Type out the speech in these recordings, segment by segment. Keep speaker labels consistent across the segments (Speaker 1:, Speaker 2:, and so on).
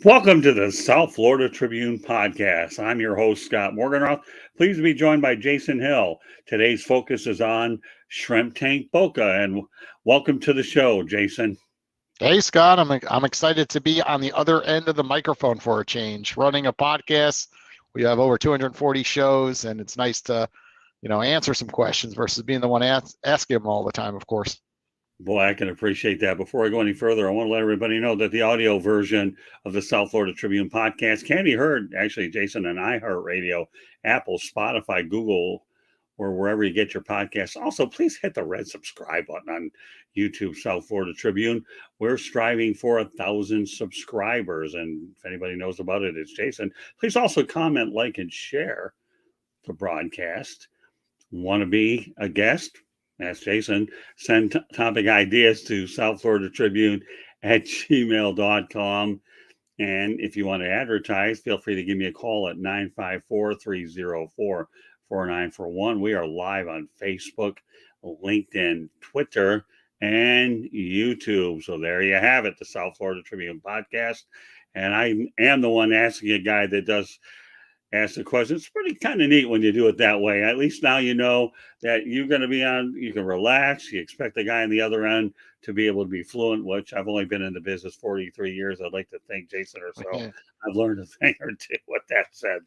Speaker 1: Welcome to the South Florida Tribune podcast. I'm your host, Scott Morganroth. Pleased to be joined by Jason Hill. Today's focus is on Shrimp Tank Boca, and welcome to the show, Jason.
Speaker 2: Hey Scott, I'm excited to be on the other end of the microphone for a change. Running a podcast, we have over 240 shows, and it's nice to, answer some questions versus being the one asking them all the time, of course.
Speaker 1: Boy, I can appreciate that. Before I go any further, I want to let everybody know that the audio version of the South Florida Tribune podcast can be heard, actually, Jason, on iHeartRadio, Apple, Spotify, Google, or wherever you get your podcasts. Also, please hit the red subscribe button on YouTube, South Florida Tribune. We're striving for 1,000 subscribers, and if anybody knows about it, it's Jason. Please also comment, like, and share the broadcast. Want to be a guest? Ask Jason. Send topic ideas to South Florida Tribune at gmail.com. And if you want to advertise, feel free to give me a call at 954-304-4941. We are live on Facebook, LinkedIn, Twitter, and YouTube. So there you have it, the South Florida Tribune podcast. And I am the one asking a guy that does ask the question. It's pretty kind of neat when you do it that way. At least now you know that you're going to be on, you can relax. You expect the guy on the other end to be able to be fluent, which I've only been in the business 43 years. I'd like to think, Jason, or so. I've learned a thing or two with that said.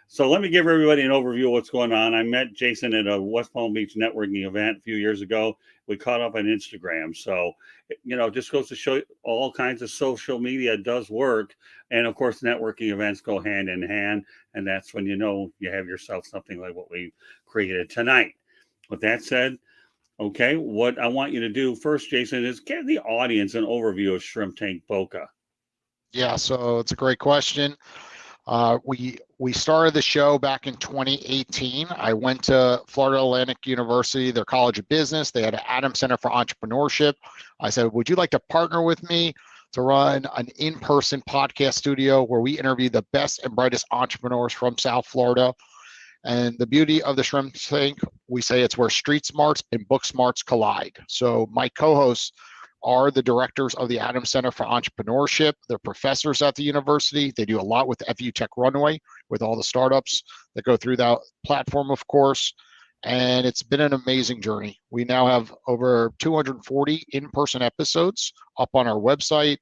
Speaker 1: So let me give everybody an overview of what's going on. I met Jason at a West Palm Beach networking event a few years ago. We caught up on Instagram. So, just goes to show all kinds of social media does work. And of course, networking events go hand in hand. And that's when you have yourself something like what we created tonight. With that said, okay, what I want you to do first, Jason, is give the audience an overview of Shrimp Tank Boca.
Speaker 2: Yeah, so it's a great question. We started the show back in 2018. I went to Florida Atlantic University, their College of Business. They had an Adams Center for Entrepreneurship. I said, would you like to partner with me to run an in-person podcast studio where we interview the best and brightest entrepreneurs from South Florida? And the beauty of the Shrimp Tank, we say it's where street smarts and book smarts collide. So my co-hosts are the directors of the Adams Center for Entrepreneurship. They're professors at the university. They do a lot with the FU Tech Runway with all the startups that go through that platform, of course. And it's been an amazing journey. We now have over 240 in-person episodes up on our website.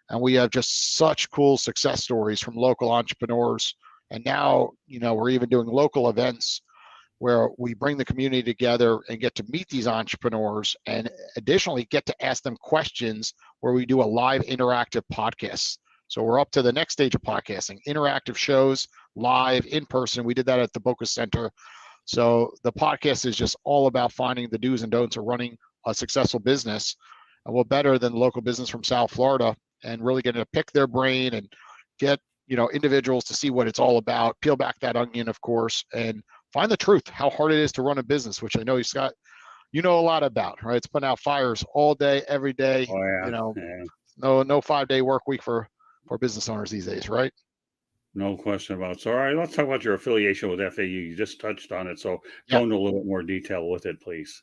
Speaker 2: And we have just such cool success stories from local entrepreneurs. And now, we're even doing local events where we bring the community together and get to meet these entrepreneurs and additionally get to ask them questions where we do a live interactive podcast. So we're up to the next stage of podcasting, interactive shows, live, in person. We did that at the Boca Center. So the podcast is just all about finding the do's and don'ts of running a successful business. And what better than local business from South Florida and really getting to pick their brain and get, individuals to see what it's all about, peel back that onion, of course, and find the truth, how hard it is to run a business, which I know, Scott, a lot about, right? It's putting out fires all day, every day.
Speaker 1: Oh, yeah.
Speaker 2: No 5-day work week for business owners these days, right?
Speaker 1: No question about it. So, all right, let's talk about your affiliation with FAU. You just touched on it. So go into a little bit more detail with it, please.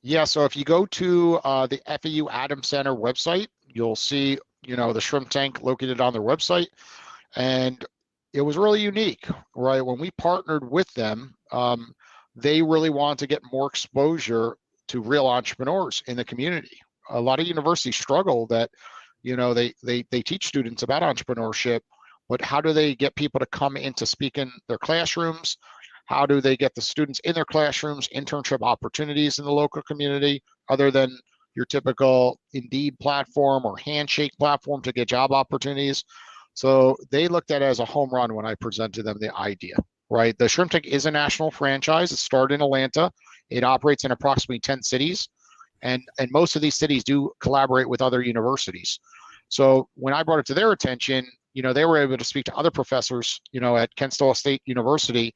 Speaker 2: Yeah, so if you go to the FAU Adams Center website, you'll see, the Shrimp Tank located on their website. And it was really unique, right? When we partnered with them, they really wanted to get more exposure to real entrepreneurs in the community. A lot of universities struggle that, they teach students about entrepreneurship, but how do they get people to come in to speak in their classrooms? How do they get the students in their classrooms, internship opportunities in the local community, other than your typical Indeed platform or Handshake platform to get job opportunities? So they looked at it as a home run when I presented them the idea, right? The Shrimp Tank is a national franchise. It started in Atlanta. It operates in approximately 10 cities. And most of these cities do collaborate with other universities. So when I brought it to their attention, they were able to speak to other professors, at Kent State University,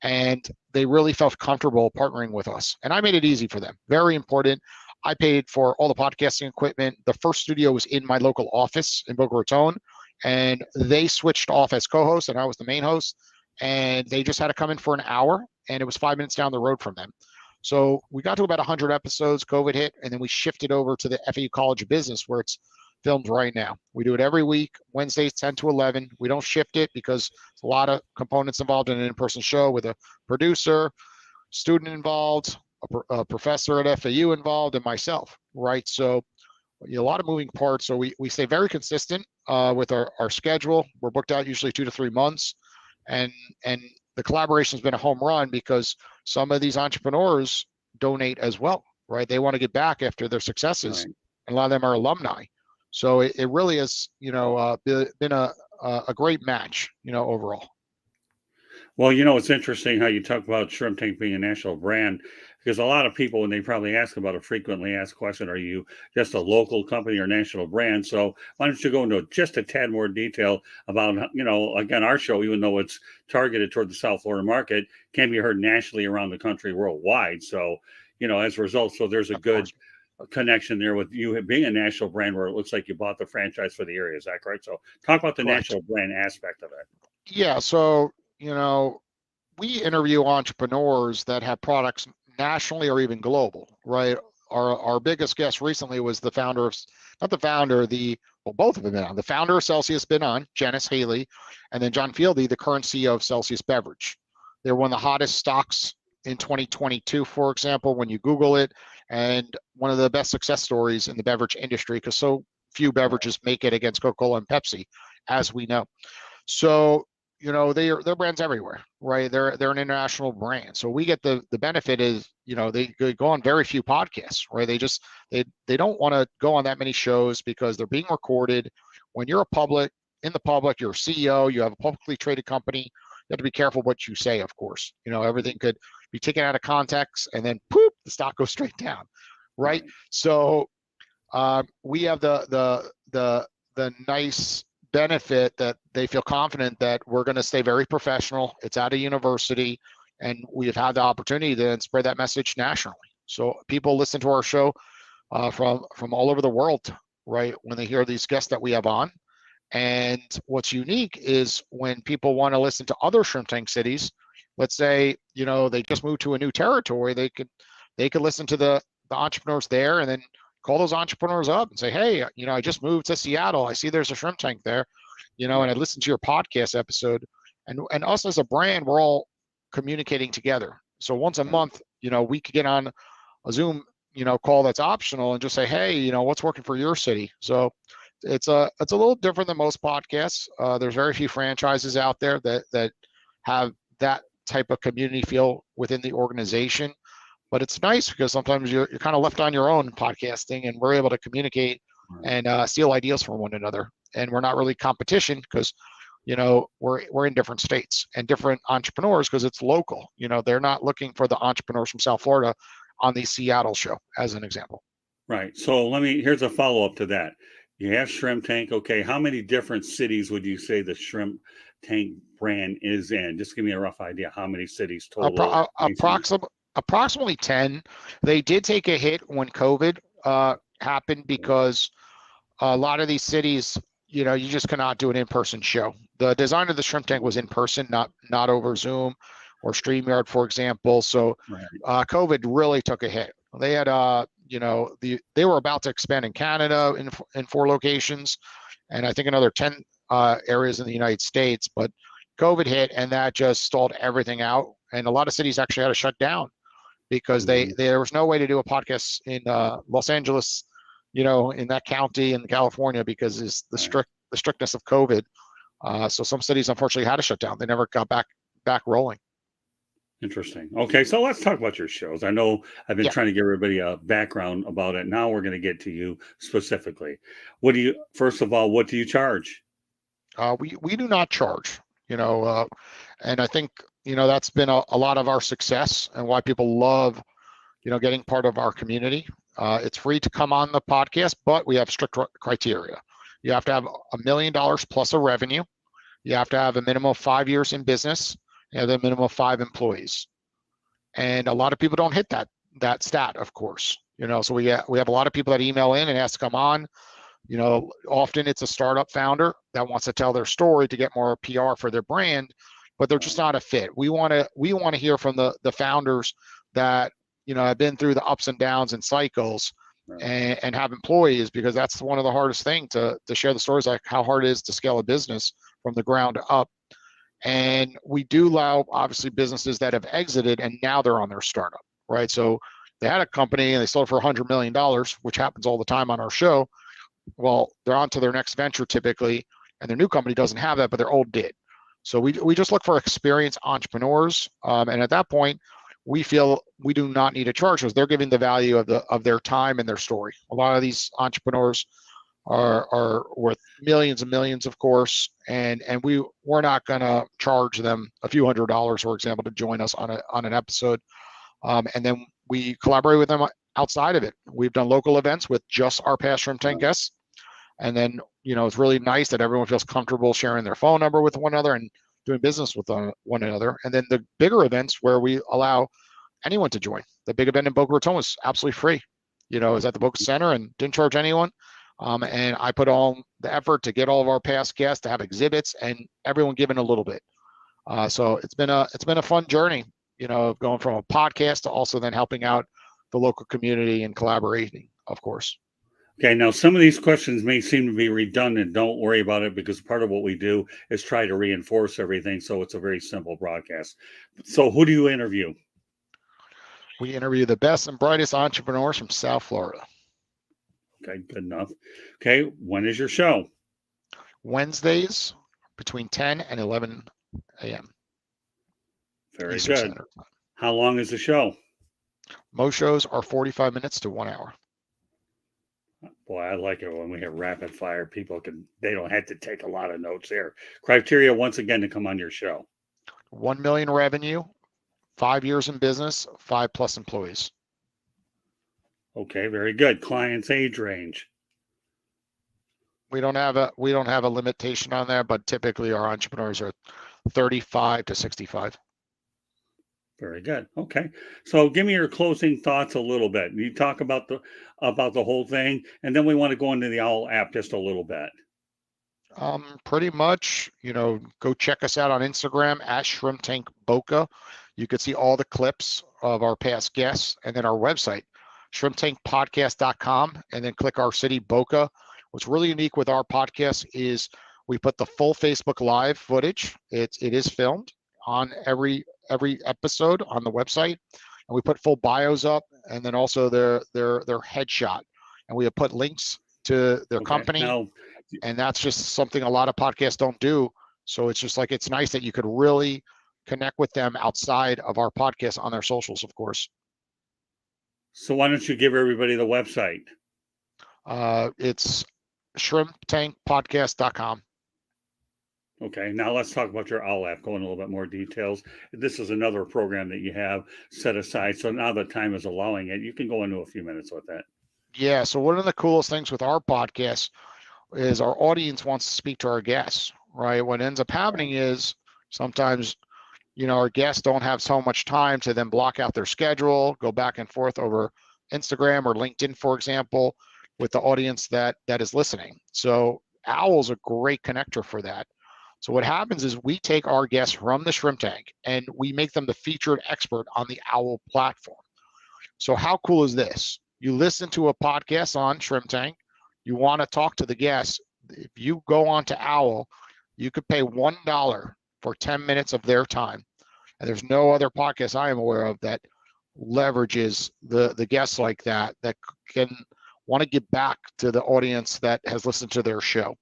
Speaker 2: and they really felt comfortable partnering with us. And I made it easy for them. Very important. I paid for all the podcasting equipment. The first studio was in my local office in Boca Raton. And they switched off as co-host and I was the main host, and they just had to come in for an hour, and it was 5 minutes down the road from them. So we got to about 100 episodes, COVID hit, and then we shifted over to the FAU College of Business, where it's filmed right now. We do it every week, Wednesdays 10 to 11. We don't shift it because there's a lot of components involved in an in-person show with a producer, student involved, a professor at FAU involved, and myself, right? So a lot of moving parts. So we stay very consistent with our schedule. We're booked out usually 2 to 3 months. And the collaboration has been a home run because some of these entrepreneurs donate as well, right? They want to get back after their successes.
Speaker 1: Right.
Speaker 2: And a lot of them are alumni. So it really has, been a great match, overall.
Speaker 1: Well, it's interesting how you talk about Shrimp Tank being a national brand because a lot of people, when they probably ask about a frequently asked question, are you just a local company or national brand? So why don't you go into just a tad more detail about, again, our show, even though it's targeted toward the South Florida market, can be heard nationally around the country, worldwide. So, as a result, so there's a good connection there with you being a national brand where it looks like you bought the franchise for the area. Is that correct? So talk about the
Speaker 2: Correct.
Speaker 1: national brand aspect of it.
Speaker 2: Yeah. So, we interview entrepreneurs that have products nationally or even global, right? Our biggest guest recently was the founder of, not the founder, both of them been on. The founder of Celsius been on, Janice Haley, and then John Fieldy, the current CEO of Celsius Beverage. They're one of the hottest stocks in 2022, for example, when you Google it, and one of the best success stories in the beverage industry because so few beverages make it against Coca-Cola and Pepsi, as we know. So, their brands everywhere, right? They're an international brand. So we get the benefit is, they go on very few podcasts, right? They don't want to go on that many shows because they're being recorded. When you're in the public, you're a CEO, you have a publicly traded company, you have to be careful what you say, of course. Everything could be taken out of context and then poof, the stock goes straight down, right? So we have the nice benefit that they feel confident that we're going to stay very professional. It's at a university, and we have had the opportunity to then spread that message nationally. So people listen to our show from all over the world, right? When they hear these guests that we have on. And what's unique is when people want to listen to other Shrimp Tank cities, let's say, they just moved to a new territory, they could listen to the entrepreneurs there and then call those entrepreneurs up and say, hey, I just moved to Seattle. I see there's a Shrimp Tank there, and I listened to your podcast episode. And us as a brand, we're all communicating together. So once a month, we could get on a Zoom, call that's optional and just say, hey, what's working for your city? So it's a little different than most podcasts. There's very few franchises out there that have that type of community feel within the organization. But it's nice because sometimes you're kind of left on your own podcasting, and we're able to communicate and steal ideas from one another. And we're not really competition because, we're in different states and different entrepreneurs because it's local. They're not looking for the entrepreneurs from South Florida on the Seattle show, as an example.
Speaker 1: Right. So here's a follow-up to that. You have Shrimp Tank. Okay. How many different cities would you say the Shrimp Tank brand is in? Just give me a rough idea. How many cities total?
Speaker 2: Approximately 10. They did take a hit when COVID happened because a lot of these cities, you just cannot do an in-person show. The design of the Shrimp Tank was in person, not over Zoom or StreamYard, for example. So COVID really took a hit. They had, they were about to expand in Canada in 4 locations, and I think another 10 areas in the United States. But COVID hit, and that just stalled everything out. And a lot of cities actually had to shut down because there was no way to do a podcast in Los Angeles, in that county in California because it's the strictness of COVID. So some cities unfortunately had to shut down. They never got back rolling.
Speaker 1: Interesting. Okay, so let's talk about your shows. I know I've been trying to give everybody a background about it. Now we're going to get to you specifically. First of all, what do you charge?
Speaker 2: We do not charge, and I think, that's been a lot of our success and why people love, getting part of our community. It's free to come on the podcast, but we have strict criteria. You have to have $1 million plus of revenue. You have to have a minimum of 5 years in business. You have a minimum of 5 employees. And a lot of people don't hit that stat, of course. So we have a lot of people that email in and ask to come on. Often it's a startup founder that wants to tell their story to get more PR for their brand, but they're just not a fit. We want to hear from the founders that, have been through the ups and downs and cycles
Speaker 1: Right.
Speaker 2: and have employees, because that's one of the hardest things to share the stories, like how hard it is to scale a business from the ground up. And we do allow, obviously, businesses that have exited and now they're on their startup, right? So they had a company and they sold for $100 million, which happens all the time on our show. Well, they're on to their next venture typically, and their new company doesn't have that, but their old did. So we just look for experienced entrepreneurs, and at that point, we feel we do not need to charge because they're giving the value of their time and their story. A lot of these entrepreneurs are worth millions and millions, of course, and we're not going to charge them a few $100s, for example, to join us on an episode, and then we collaborate with them outside of it. We've done local events with just our past Shrimp Tank guests, and then it's really nice that everyone feels comfortable sharing their phone number with one another and doing business with one another. And then the bigger events where we allow anyone to join. The big event in Boca Raton was absolutely free. It was at the Boca Center and didn't charge anyone. And I put all the effort to get all of our past guests to have exhibits and everyone giving a little bit. So it's been a fun journey, going from a podcast to also then helping out the local community and collaborating, of course.
Speaker 1: Okay, now some of these questions may seem to be redundant. Don't worry about it, because part of what we do is try to reinforce everything, so it's a very simple broadcast. So who do you interview?
Speaker 2: We interview the best and brightest entrepreneurs from South Florida.
Speaker 1: Okay, good enough. Okay, when is your show?
Speaker 2: Wednesdays between 10 and 11 a.m.
Speaker 1: Very
Speaker 2: Eastern
Speaker 1: good.
Speaker 2: Standard Time.
Speaker 1: How long is the show?
Speaker 2: Most shows are 45 minutes to 1 hour.
Speaker 1: Boy, I like it when we have rapid fire. People they don't have to take a lot of notes here. Criteria, once again, to come on your show.
Speaker 2: 1 million revenue, 5 years in business, 5+ employees.
Speaker 1: Okay, very good. Client's age range.
Speaker 2: We don't have a limitation on that, but typically our entrepreneurs are 35 to 65.
Speaker 1: Very good. Okay, so give me your closing thoughts a little bit. You talk about the whole thing, and then we want to go into the OWL app just a little bit.
Speaker 2: Pretty much, go check us out on Instagram at Shrimp Tank Boca. You can see all the clips of our past guests, and then our website, shrimptankpodcast.com, and then click our city, Boca. What's really unique with our podcast is we put the full Facebook Live footage. It is filmed on every episode on the website, and we put full bios up, and then also their headshot, and we have put links to their company. Now, and that's just something a lot of podcasts don't do. So it's just like, it's nice that you could really connect with them outside of our podcast on their socials, of course.
Speaker 1: So why don't you give everybody the website?
Speaker 2: It's shrimptankpodcast.com.
Speaker 1: Okay, now let's talk about your OWL app. Go in a little bit more details. This is another program that you have set aside. So now that time is allowing it, you can go into a few minutes with that.
Speaker 2: Yeah, so one of the coolest things with our podcast is our audience wants to speak to our guests, right? What ends up happening is sometimes, our guests don't have so much time to then block out their schedule, go back and forth over Instagram or LinkedIn, for example, with the audience that is listening. So OWL's a great connector for that. So what happens is we take our guests from the Shrimp Tank and we make them the featured expert on the OWL platform. So how cool is this? You listen to a podcast on Shrimp Tank, you want to talk to the guests. If you go on to OWL, you could pay $1 for 10 minutes of their time. And there's no other podcast I am aware of that leverages the guests like that can want to give back to the audience that has listened to their show.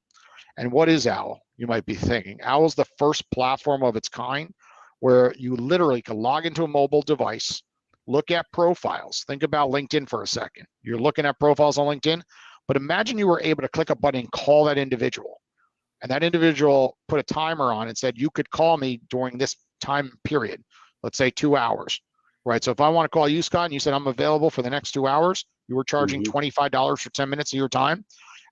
Speaker 2: And what is OWL? You might be thinking. OWL is the first platform of its kind where you literally can log into a mobile device, look at profiles. Think about LinkedIn for a second. You're looking at profiles on LinkedIn, but imagine you were able to click a button and call that individual. And that individual put a timer on and said, you could call me during this time period, let's say 2 hours, right? So if I want to call you, Scott, and you said I'm available for the next 2 hours, you were charging $25 for 10 minutes of your time.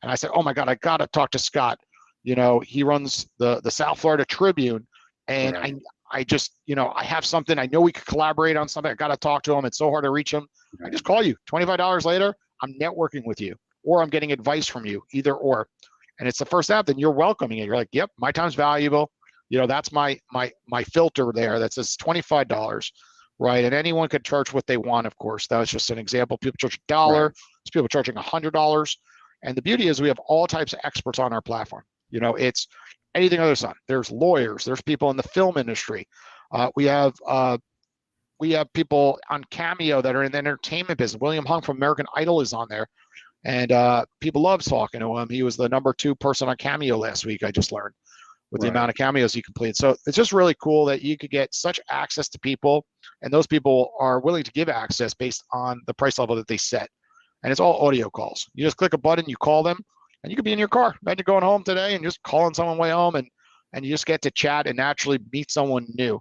Speaker 2: And I said, oh my God, I got to talk to Scott. He runs the South Florida Tribune. And right. I just, I have something, I know we could collaborate on something. I got to talk to him. It's so hard to reach him. Right. I just call you. $25 later, I'm networking with you, or I'm getting advice from you, either or. And it's the first app, then you're welcoming it. You're like, yep, my time's valuable. That's my filter there that says $25. right? And anyone could charge what they want, of course. That was just an example. People charge $1,
Speaker 1: Right.
Speaker 2: there's people charging $100. And the beauty is we have all types of experts on our platform. It's anything under the sun. There's lawyers, there's people in the film industry. We have people on Cameo that are in the entertainment business. William Hung from American Idol is on there. And people love talking to him. He was the #2 person on Cameo last week, I just learned, with the amount of cameos he completed. So it's just really cool that you could get such access to people, and those people are willing to give access based on the price level that they set. And it's all audio calls. You just click a button, you call them, and you could be in your car. Imagine going home today and just calling someone way home, and you just get to chat and naturally meet someone new.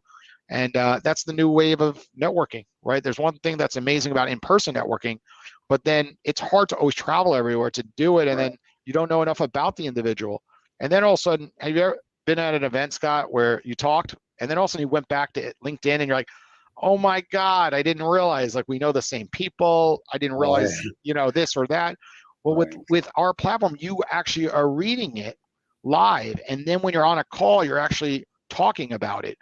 Speaker 2: And that's the new wave of networking, right? There's one thing that's amazing about in-person networking, but then it's hard to always travel everywhere to do it, and then you don't know enough about the individual. And then all of a sudden, have you ever been at an event, Scott, where you talked, and then all of a sudden you went back to LinkedIn, and you're like, oh my God, I didn't realize, like, we know the same people. I didn't realize, this or that. Well, with our platform, you actually are reading it live, and then when you're on a call, you're actually talking about it.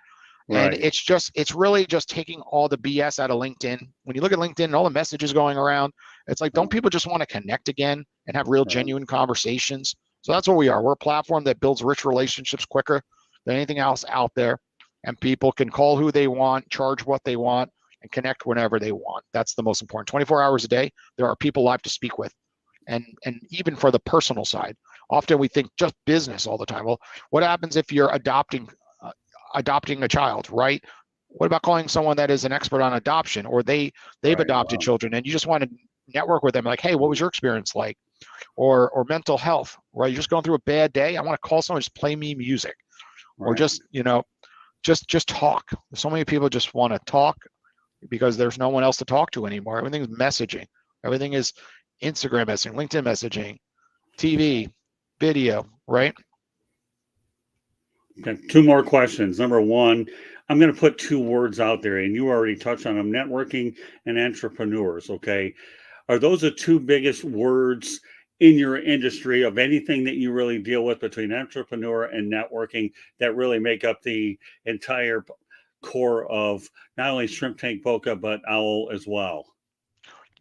Speaker 2: And it's really just taking all the BS out of LinkedIn. When you look at LinkedIn and all the messages going around, it's like, don't people just want to connect again and have real, genuine conversations? So that's what we are. We're a platform that builds rich relationships quicker than anything else out there. And people can call who they want, charge what they want, and connect whenever they want. That's the most important. 24 hours a day, there are people live to speak with. And even for the personal side, often we think just business all the time. Well, what happens if you're adopting a child, right? What about calling someone that is an expert on adoption, or they've adopted children, and you just want to network with them, like, hey, what was your experience like? Or mental health, right? You're just going through a bad day. I want to call someone, just play me music, or just just talk. So many people just want to talk because there's no one else to talk to anymore. Everything's messaging. Everything is Instagram messaging, LinkedIn messaging, TV, video, right?
Speaker 1: Okay, 2 more questions. Number 1, I'm going to put 2 words out there, and you already touched on them: networking and entrepreneurs. Okay, are those the 2 biggest words in your industry of anything that you really deal with, between entrepreneur and networking, that really make up the entire core of not only Shrimp Tank Boca but Owl as well?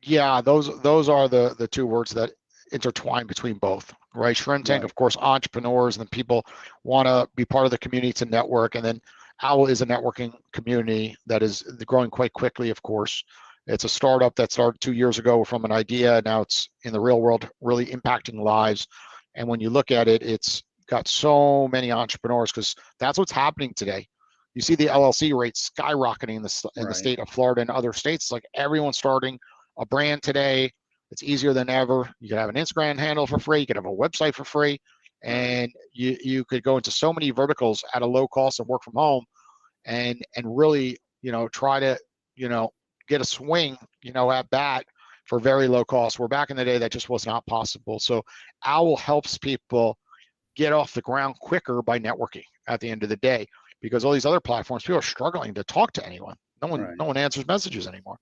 Speaker 2: Yeah, those are the 2 words that intertwine between both, right? Shrimp Tank, of course, entrepreneurs, and then people want to be part of the community to network. And then Owl is a networking community that is growing quite quickly, of course. It's a startup that started 2 years ago from an idea. Now it's in the real world, really impacting lives. And when you look at it, it's got so many entrepreneurs, because that's what's happening today. You see the LLC rates skyrocketing in the state of Florida and other states. Like, everyone's starting a brand today. It's easier than ever. You can have an Instagram handle for free. You can have a website for free, and you could go into so many verticals at a low cost and work from home, and really, try to, get a swing, at bat for very low cost. Where back in the day, that just was not possible. So Owl helps people get off the ground quicker by networking at the end of the day, because all these other platforms, people are struggling to talk to anyone. No one answers messages anymore.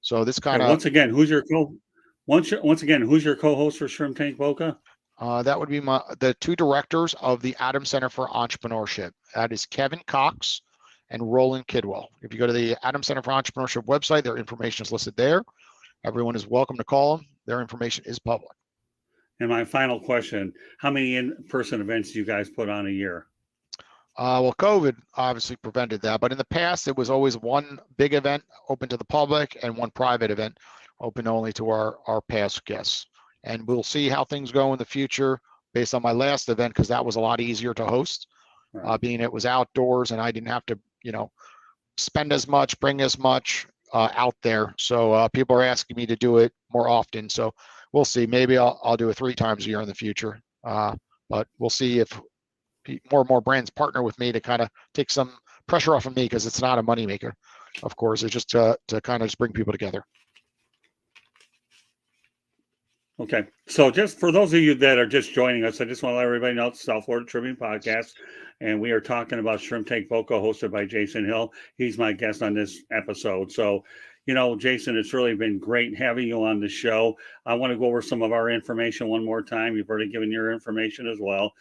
Speaker 2: So this kind of,
Speaker 1: once again, who's your co-host for Shrimp Tank Boca?
Speaker 2: that would be the 2 directors of the Adams Center for Entrepreneurship. That is Kevin Cox and Roland Kidwell. If you go to the Adams Center for Entrepreneurship website, their information is listed there. Everyone is welcome to call them. Their information is public.
Speaker 1: And my final question: how many in-person events do you guys put on a year?
Speaker 2: Well, COVID obviously prevented that, but in the past, it was always one big event open to the public and one private event open only to our past guests. And we'll see how things go in the future based on my last event, because that was a lot easier to host, being it was outdoors and I didn't have to, spend as much, bring as much out there. So people are asking me to do it more often. So we'll see. Maybe I'll do it 3 times a year in the future. But we'll see if more and more brands partner with me to kind of take some pressure off of me, because it's not a moneymaker. Of course, it's just to kind of just bring people together.
Speaker 1: Okay, so just for those of you that are just joining us, I just want to let everybody know it's the South Florida Tribune podcast, and we are talking about Shrimp Tank Boca, hosted by Jason Hill. He's my guest on this episode. So Jason, it's really been great having you on the show. I want to go over some of our information one more time. You've already given your information as well.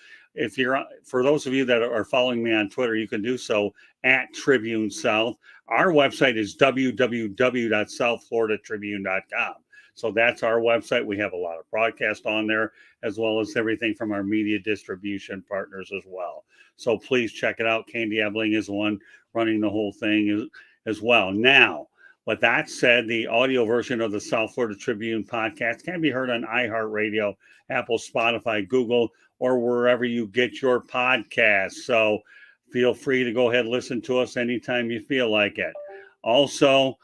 Speaker 1: For those of you that are following me on Twitter, you can do so at Tribune South. Our website is www.southfloridatribune.com. So that's our website. We have a lot of broadcasts on there, as well as everything from our media distribution partners as well. So please check it out. Candy Ebling is the one running the whole thing as well. Now, with that said, the audio version of the South Florida Tribune podcast can be heard on iHeartRadio, Apple, Spotify, Google, or wherever you get your podcasts. So feel free to go ahead and listen to us anytime you feel like it. Also,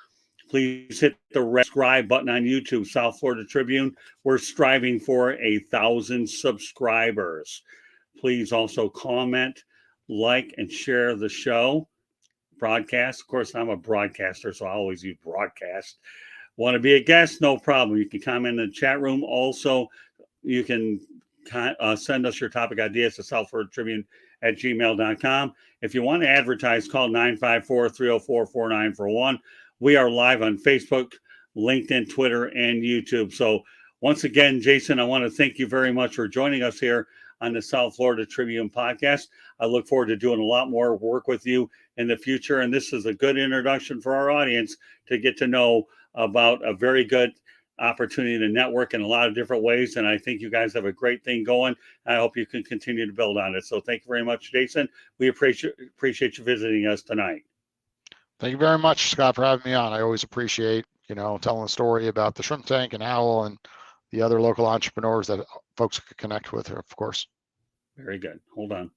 Speaker 1: please hit the subscribe button on YouTube, South Florida Tribune. We're striving for 1,000 subscribers. Please also comment, like, and share the show. Broadcast. Of course, I'm a broadcaster, so I always use broadcast. Want to be a guest? No problem. You can comment in the chat room. Also, you can send us your topic ideas to southfloridatribune@gmail.com. If you want to advertise, call 954-304-4941. We are live on Facebook, LinkedIn, Twitter, and YouTube. So once again, Jason, I want to thank you very much for joining us here on the South Florida Tribune podcast. I look forward to doing a lot more work with you in the future. And this is a good introduction for our audience to get to know about a very good opportunity to network in a lot of different ways. And I think you guys have a great thing going. I hope you can continue to build on it. So thank you very much, Jason. We appreciate you visiting us tonight.
Speaker 2: Thank you very much, Scott, for having me on. I always appreciate, telling the story about the shrimp tank and Owl and the other local entrepreneurs that folks could connect with, of course.
Speaker 1: Very good. Hold on.